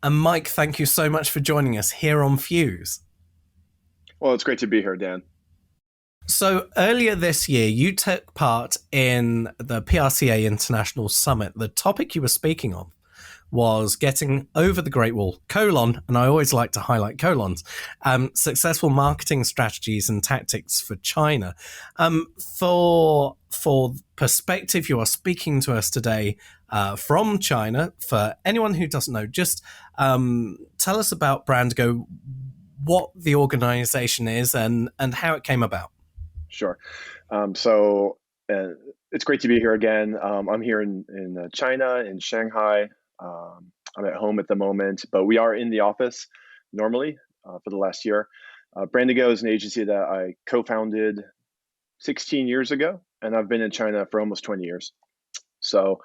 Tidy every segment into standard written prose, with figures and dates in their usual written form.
And Mike, thank you so much for joining us here on Fuse. Well, it's great to be here, Dan. So earlier this year, you took part in the PRCA International Summit. The topic you were speaking on was getting over the Great Wall, and I always like to highlight colons, successful marketing strategies and tactics for China. For perspective, you are speaking to us today from China. For anyone who doesn't know, just tell us about Brandgo, what the organization is, and how it came about. Sure. So it's great to be here again. I'm here in China, in Shanghai. I'm at home at the moment, but we are in the office normally for the last year. Brandigo is an agency that I co-founded 16 years ago, and I've been in China for almost 20 years. So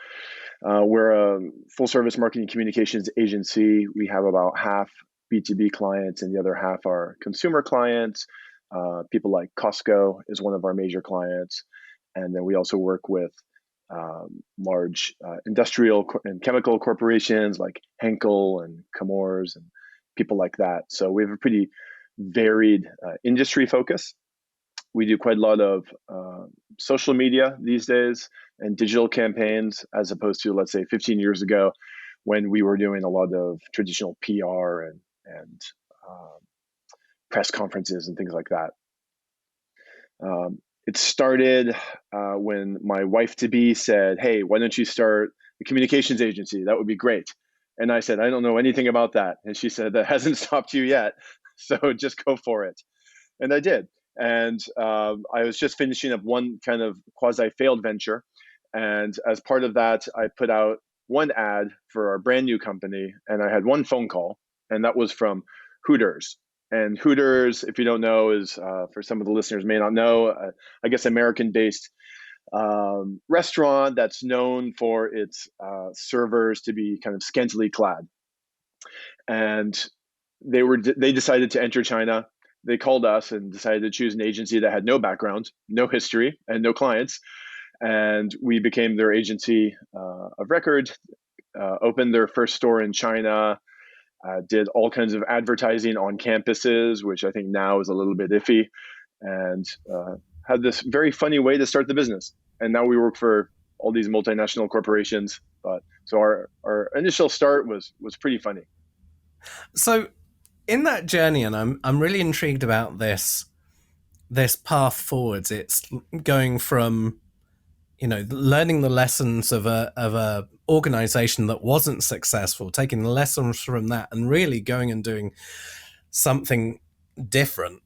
we're a full-service marketing communications agency. We have about half B2B clients, and the other half are consumer clients. People like Costco is one of our major clients. And then we also work with large industrial and chemical corporations like Henkel and Chemours and people like that. So we have a pretty varied industry focus. We do quite a lot of social media these days and digital campaigns, as opposed to, let's say, 15 years ago when we were doing a lot of traditional PR and press conferences and things like that. It started when my wife-to-be said, "Hey, why don't you start a communications agency? That would be great." And I said, "I don't know anything about that." And she said, "That hasn't stopped you yet, so just go for it." And I did. And I was just finishing up one kind of quasi-failed venture. And as part of that, I put out one ad for our brand new company, and I had one phone call, and that was from Hooters. And Hooters, if you don't know, is for some of the listeners may not know, I guess American-based restaurant that's known for its servers to be kind of scantily clad. And they decided to enter China. They called us and decided to choose an agency that had no background, no history, and no clients. And we became their agency of record, opened their first store in China, did all kinds of advertising on campuses, which I think now is a little bit iffy, and had this very funny way to start the business. And now we work for all these multinational corporations. But so our initial start was pretty funny. So in that journey, and I'm really intrigued about this path forwards. It's going from learning the lessons of a organization that wasn't successful, taking the lessons from that, and really going and doing something different.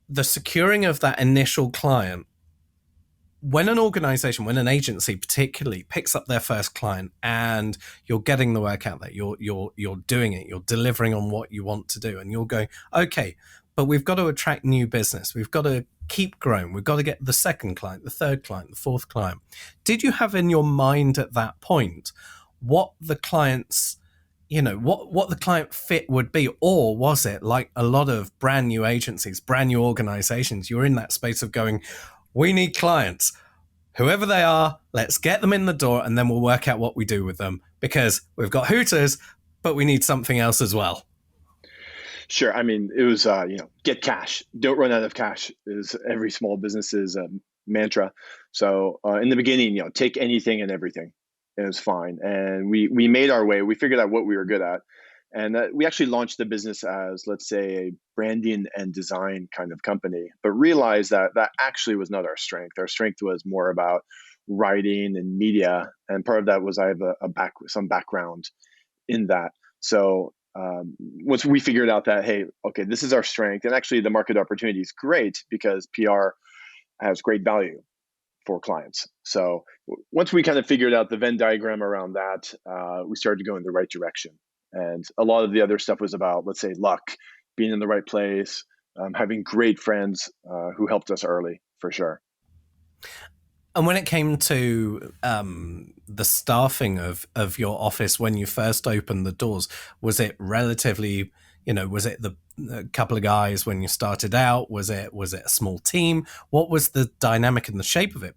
The securing of that initial client, when an agency particularly picks up their first client and you're getting the work out there, you're doing it, you're delivering on what you want to do, and you're going, okay, but we've got to attract new business. We've got to keep growing. We've got to get the second client, the third client, the fourth client. Did you have in your mind at that point what the client's, what the client fit would be? Or was it like a lot of brand new agencies, brand new organizations, you're in that space of going, we need clients, whoever they are, let's get them in the door and then we'll work out what we do with them, because we've got Hooters, but we need something else as well? Sure. I mean, it was, get cash. Don't run out of cash is every small business's mantra. So in the beginning, take anything and everything. And it was fine. And we made our way. We figured out what we were good at. And we actually launched the business as, let's say, a branding and design kind of company, but realized that that actually was not our strength. Our strength was more about writing and media. And part of that was I have some background in that. So once we figured out that, hey, okay, this is our strength, and actually the market opportunity is great because PR has great value for clients. So once we kind of figured out the Venn diagram around that, we started to go in the right direction. And a lot of the other stuff was about, let's say, luck, being in the right place, having great friends who helped us early, for sure. And when it came to the staffing of your office when you first opened the doors, was it relatively Was it a couple of guys when you started out? Was it a small team? What was the dynamic and the shape of it?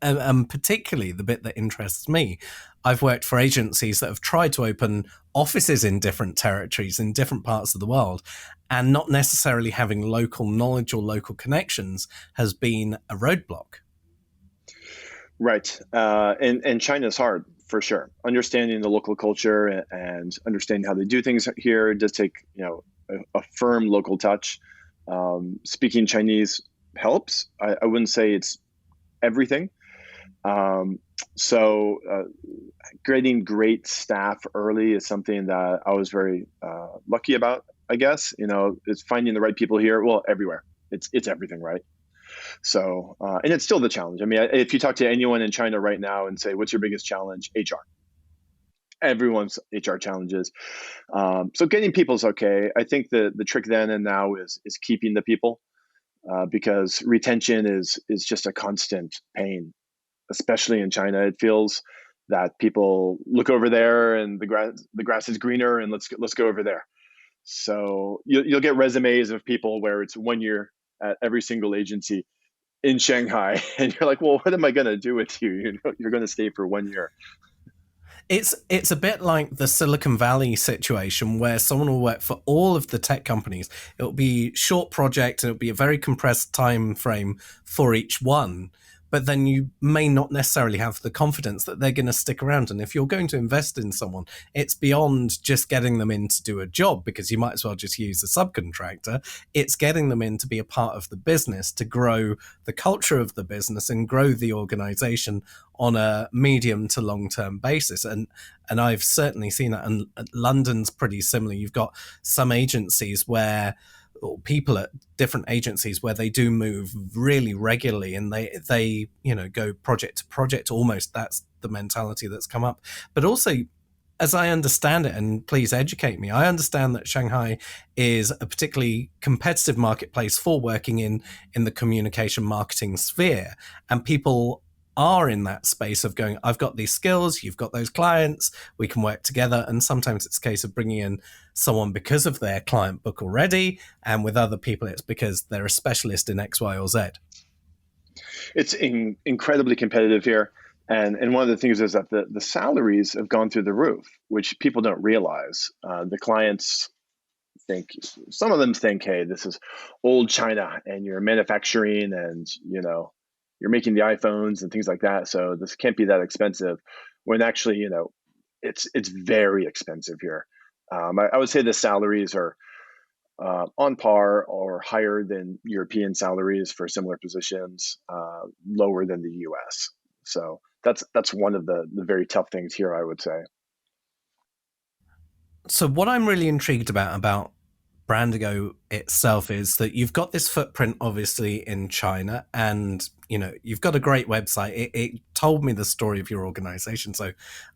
And particularly the bit that interests me, I've worked for agencies that have tried to open offices in different territories in different parts of the world, and not necessarily having local knowledge or local connections has been a roadblock. Right. And China's hard for sure. Understanding the local culture and understanding how they do things here does take, a firm local touch. Speaking Chinese helps. I wouldn't say it's everything. Um, so getting great staff early is something that I was very lucky about. I guess it's finding the right people here. Well, everywhere. It's everything, right? So, and it's still the challenge. I mean, if you talk to anyone in China right now and say, "What's your biggest challenge?" HR. Everyone's HR challenges. So getting people is okay. I think the trick then and now is keeping the people because retention is just a constant pain, especially in China. It feels that people look over there and the grass is greener and let's go over there. So you'll get resumes of people where it's 1 year at every single agency in Shanghai, and you're like, well, what am I going to do with you? You're going to stay for 1 year. It's a bit like the Silicon Valley situation where someone will work for all of the tech companies. It'll be short project and it'll be a very compressed time frame for each one. But then you may not necessarily have the confidence that they're going to stick around. And if you're going to invest in someone, it's beyond just getting them in to do a job because you might as well just use a subcontractor. It's getting them in to be a part of the business, to grow the culture of the business and grow the organization on a medium to long term basis. And I've certainly seen that. And London's pretty similar. You've got some agencies where or people at different agencies where they do move really regularly and they go project to project almost. That's the mentality that's come up. But also, as I understand it, and please educate me, I understand that Shanghai is a particularly competitive marketplace for working in the communication marketing sphere, and people are in that space of going, I've got these skills, you've got those clients, we can work together. And sometimes it's a case of bringing in someone because of their client book already, and with other people it's because they're a specialist in X, Y, or Z. It's incredibly competitive here. And one of the things is that the salaries have gone through the roof, which people don't realize. The clients think, some of them think, hey, this is old China and you're manufacturing and, you're making the iPhones and things like that. So this can't be that expensive when actually, it's very expensive here. I would say the salaries are on par or higher than European salaries for similar positions, lower than the U.S. So that's one of the very tough things here, I would say. So what I'm really intrigued about Brandigo itself is that you've got this footprint obviously in China, and you've got a great website. It told me the story of your organization, so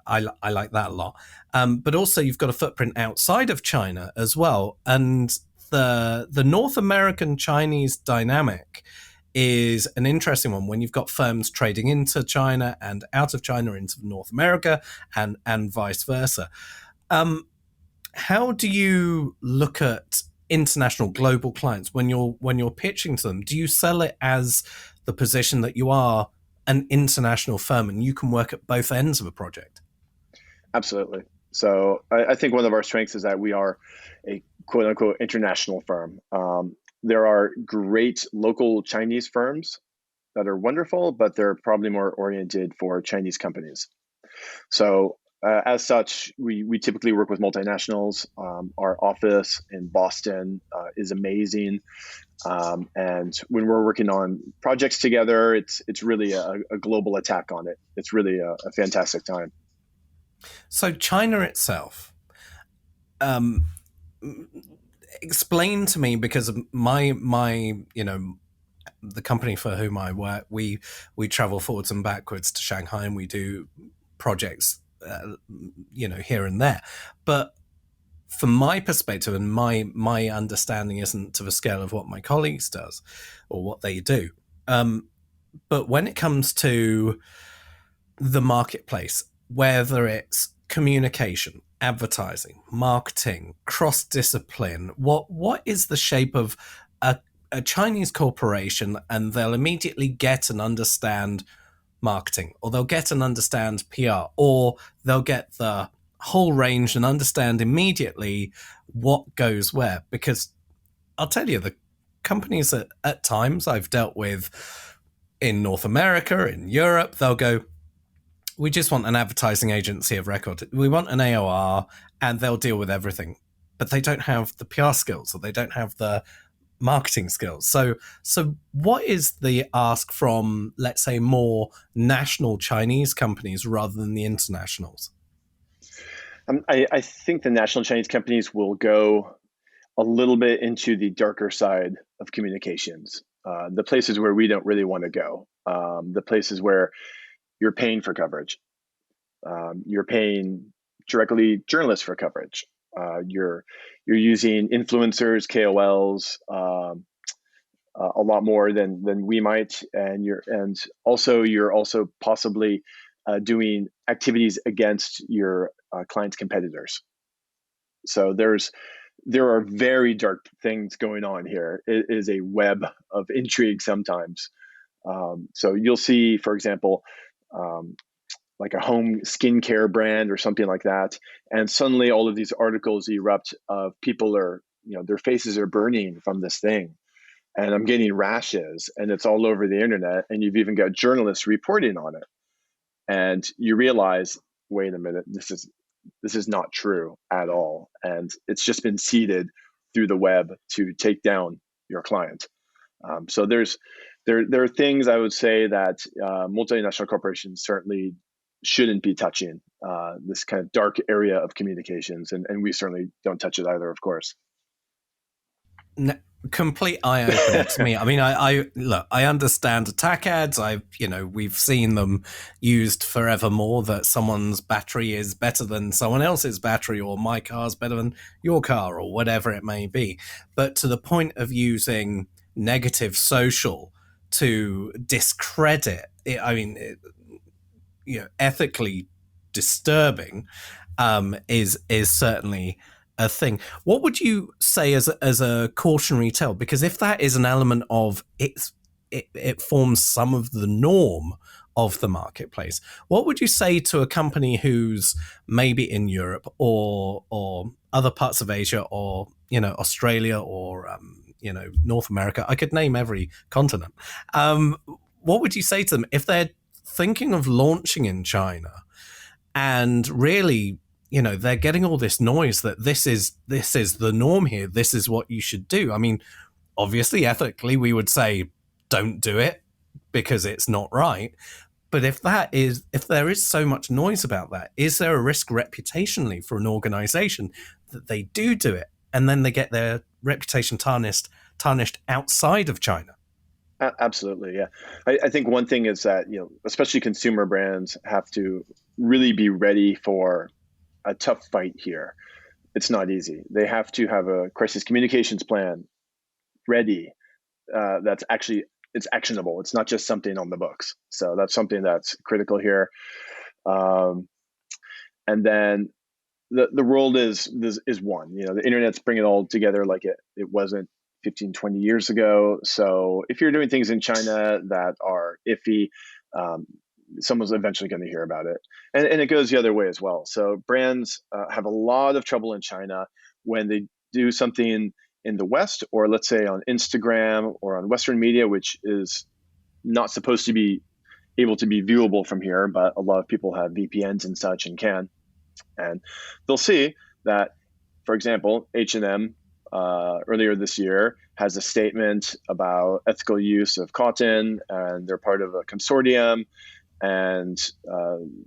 I like that a lot. But also you've got a footprint outside of China as well, and the North American Chinese dynamic is an interesting one when you've got firms trading into China and out of China into North America and vice versa. Um, how do you look at international global clients when you're pitching to them? Do you sell it as the position that you are an international firm and you can work at both ends of a project? Absolutely. So I think one of our strengths is that we are a quote unquote international firm. There are great local Chinese firms that are wonderful, but they're probably more oriented for Chinese companies. So as such, we typically work with multinationals. Our office in Boston is amazing, and when we're working on projects together, it's really a global attack on it. It's really a fantastic time. So China itself, um, explain to me, because my the company for whom I work, we travel forwards and backwards to Shanghai and we do projects, here and there. But from my perspective and my understanding isn't to the scale of what my colleagues does or what they do. But when it comes to the marketplace, whether it's communication, advertising, marketing, cross discipline. What is the shape of a Chinese corporation, and they'll immediately get and understand marketing, or they'll get and understand PR, or they'll get the whole range and understand immediately what goes where. Because I'll tell you, the companies that at times I've dealt with in North America, in Europe, they'll go, we just want an advertising agency of record. We want an AOR, and they'll deal with everything. But they don't have the PR skills, or they don't have the marketing skills. So what is the ask from, let's say, more national Chinese companies rather than the internationals? I think the national Chinese companies will go a little bit into the darker side of communications, the places where we don't really want to go, the places where you're paying for coverage, you're paying directly journalists for coverage, you're using influencers, KOLs, a lot more than we might, and you're also possibly doing activities against your client's competitors. So there are very dark things going on here. It is a web of intrigue sometimes. So you'll see, for example, um, like a home skincare brand or something like that, and suddenly all of these articles erupt of people are, their faces are burning from this thing, and I'm getting rashes, and it's all over the internet, and you've even got journalists reporting on it, and you realize, wait a minute, this is not true at all, and it's just been seeded through the web to take down your client. So there are things I would say that multinational corporations certainly shouldn't be touching, this kind of dark area of communications, and we certainly don't touch it either, of course. Complete eye opener to me. I mean, I look, I understand attack ads. We've seen them used forevermore. That someone's battery is better than someone else's battery, or my car's better than your car, or whatever it may be. But to the point of using negative social to discredit it, I mean, ethically disturbing, is certainly a thing. What would you say as a cautionary tale? Because if that is an element of it forms some of the norm of the marketplace. What would you say to a company who's maybe in Europe or other parts of Asia, or Australia, or North America? I could name every continent. What would you say to them if they're thinking of launching in China, and really, they're getting all this noise that this is the norm here, this is what you should do? I mean, obviously ethically we would say don't do it because it's not right. But if there is so much noise about that, is there a risk reputationally for an organization that they do it, and then they get their reputation tarnished outside of China? Absolutely, yeah. I think one thing is that, especially consumer brands have to really be ready for a tough fight here. It's not easy. They have to have a crisis communications plan ready, that's actually, it's actionable. It's not just something on the books. So that's something that's critical here. Um, and then the world is one. The internet's bringing it all together like it wasn't 15, 20 years ago. So if you're doing things in China that are iffy, um, someone's eventually going to hear about it. And it goes the other way as well. So brands have a lot of trouble in China when they do something in the West, or let's say on Instagram or on Western media, which is not supposed to be able to be viewable from here, but a lot of people have VPNs and such and can. And they'll see that, for example, H&M earlier this year has a statement about ethical use of cotton, and they're part of a consortium, and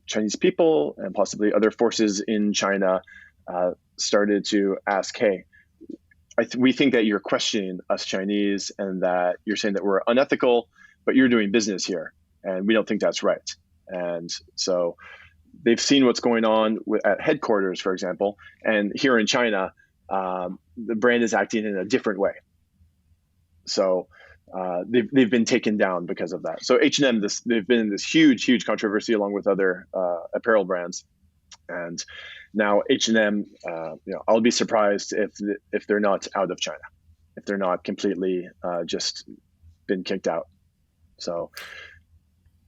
Chinese people and possibly other forces in China started to ask, hey, we think that you're questioning us Chinese, and that you're saying that we're unethical, but you're doing business here, and we don't think that's right. And so they've seen what's going on at headquarters, for example, and here in China, the brand is acting in a different way. So they've been taken down because of that. So H&M, they've been in this huge controversy along with other apparel brands, and Now H&M, I'll be surprised if they're not out of China, if they're not completely just been kicked out. So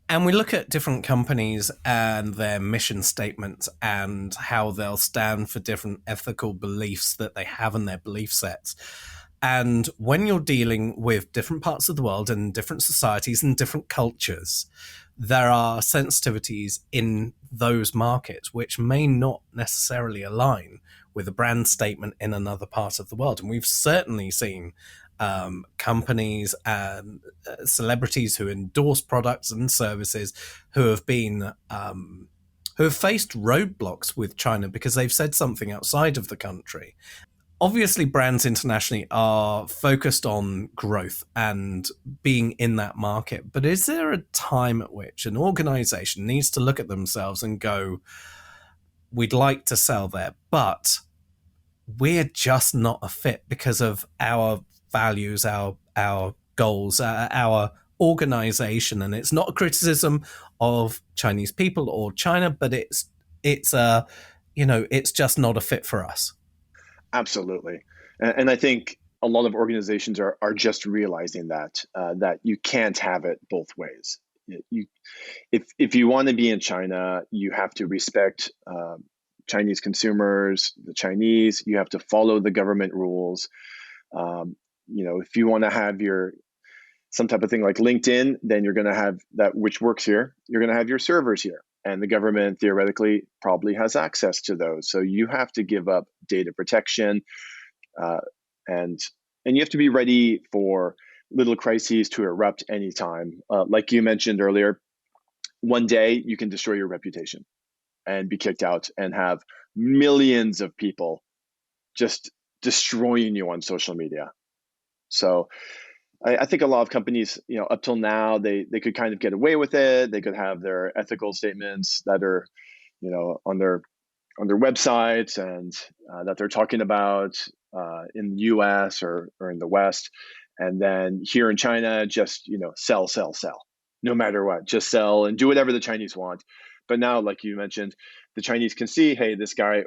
And we look at different companies and their mission statements and how they'll stand for different ethical beliefs that they have in their belief sets. And when you're dealing with different parts of the world and different societies and different cultures, there are sensitivities in those markets which may not necessarily align with a brand statement in another part of the world. And we've certainly seen companies and celebrities who endorse products and services who have been who have faced roadblocks with China because they've said something outside of the country. Obviously, brands internationally are focused on growth and being in that market. But is there a time at which an organization needs to look at themselves and go, we'd like to sell there, but we're just not a fit because of our values, our goals, our organization, and it's not a criticism of Chinese people or China, but it's a it's just not a fit for us. absolutely, and I think a lot of organizations are just realizing that you can't have it both ways. You if you want to be in China, you have to respect Chinese consumers, the Chinese. You have to follow the government rules. If you want to have your some type of thing like LinkedIn, then you're going to have that which works here. You're going to have your servers here, and the government theoretically probably has access to those. So you have to give up data protection, uh, and and you have to be ready for little crises to erupt anytime. Like you mentioned earlier, one day you can destroy your reputation and be kicked out and have millions of people just destroying you on social media. So I think a lot of companies, up till now, they could kind of get away with it. They could have their ethical statements that are, on their websites and that they're talking about in the U.S. or in the West, and then here in China, just sell, sell, sell, no matter what, just sell and do whatever the Chinese want. But now, like you mentioned, the Chinese can see, hey, this guy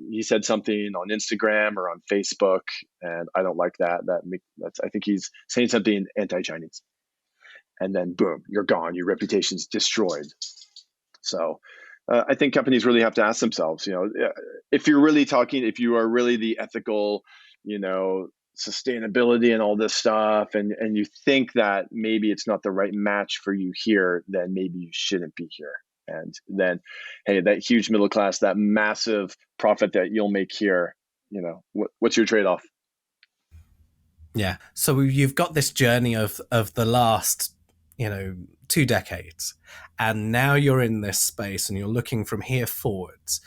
he said something on Instagram or on Facebook, and I don't like that. I think he's saying something anti-Chinese, and then boom, you're gone. Your reputation's destroyed. So I think companies really have to ask themselves, if you're really talking, if you are really the ethical, you know, sustainability and all this stuff, and you think that maybe it's not the right match for you here, then maybe you shouldn't be here. And then, hey, that huge middle class, that massive profit that you'll make here, what's your trade off? Yeah. So you've got this journey of the last, 2 decades, and now you're in this space and you're looking from here forwards.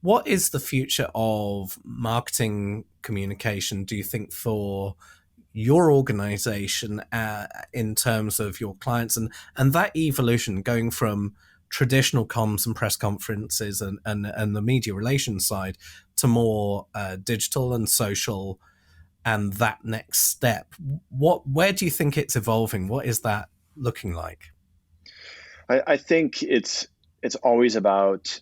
What is the future of marketing communication, do you think, for your organization in terms of your clients and that evolution going from traditional comms and press conferences and the media relations side to more digital and social and that next step? Where do you think it's evolving? What is that looking like? I think it's always about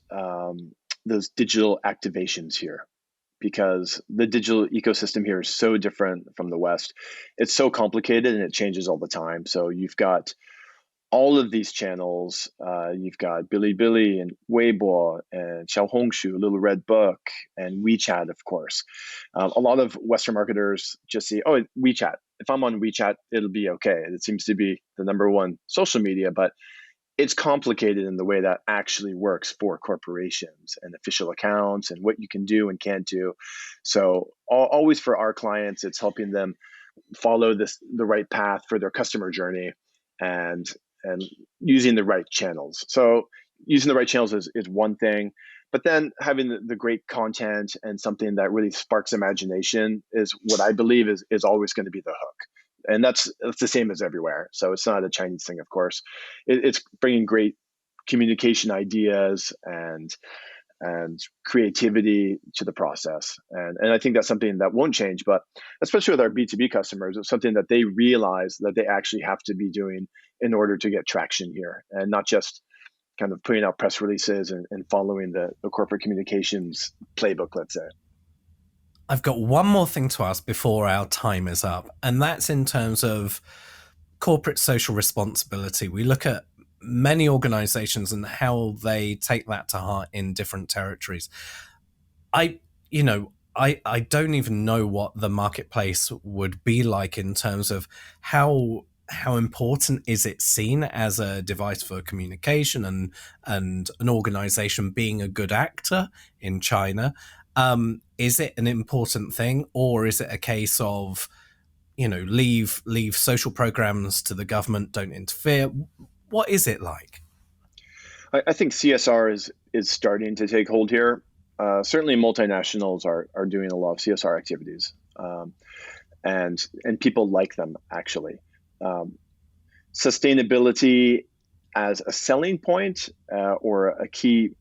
those digital activations here, because the digital ecosystem here is so different from the West. It's so complicated and it changes all the time. So you've got all of these channels. You've got Bilibili and Weibo and Xiaohongshu, Little Red Book, and WeChat, of course. A lot of Western marketers just see, oh, WeChat. If I'm on WeChat, it'll be okay. It seems to be the number one social media, but it's complicated in the way that actually works for corporations and official accounts and what you can do and can't do. So always for our clients, it's helping them follow the right path for their customer journey, and and using the right channels. So using the right channels is one thing, but then having the great content and something that really sparks imagination is what I believe is always going to be the hook. And that's the same as everywhere. So it's not a Chinese thing, of course. It's bringing great communication ideas and creativity to the process. And I think that's something that won't change, but especially with our B2B customers, it's something that they realize that they actually have to be doing in order to get traction here, and not just kind of putting out press releases and following the corporate communications playbook, let's say. I've got one more thing to ask before our time is up, and that's in terms of corporate social responsibility. We look at many organizations and how they take that to heart in different territories. I, I don't even know what the marketplace would be like in terms of how important is it seen as a device for communication and an organization being a good actor in China. Is it an important thing, or is it a case of leave social programs to the government, don't interfere? What is it like? I think CSR is starting to take hold here. Certainly, multinationals are doing a lot of CSR activities, and people like them actually. Um, Sustainability as a selling point or a key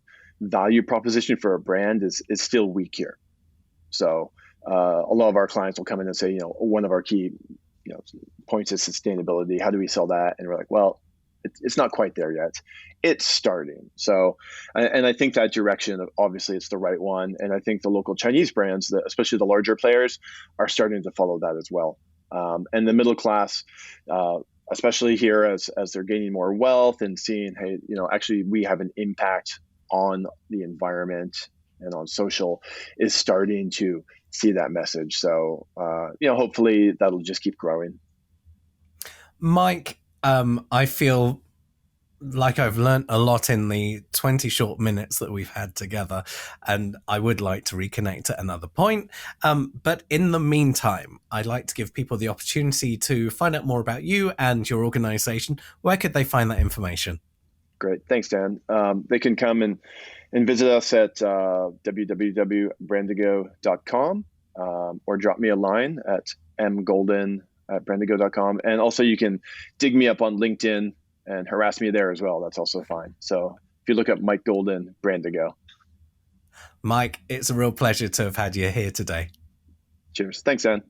value proposition for a brand is still weak here. So a lot of our clients will come in and say, one of our key, points is sustainability. How do we sell that? And we're like, well, it's not quite there yet. It's starting. So, and I think that direction, obviously, it's the right one. And I think the local Chinese brands, especially the larger players, are starting to follow that as well. And the middle class, especially here, as they're gaining more wealth and seeing, hey, actually, we have an impact on the environment and on social, is starting to see that message. So, hopefully that'll just keep growing. Mike, I feel like I've learnt a lot in the 20 short minutes that we've had together, and I would like to reconnect at another point. But in the meantime, I'd like to give people the opportunity to find out more about you and your organization. Where could they find that information? Great. Thanks, Dan. They can come and visit us at www.brandigo.com, or drop me a line at mgolden@brandigo.com. And also, you can dig me up on LinkedIn and harass me there as well. That's also fine. So if you look up Mike Golden, Brandigo. Mike, it's a real pleasure to have had you here today. Cheers. Thanks, Dan.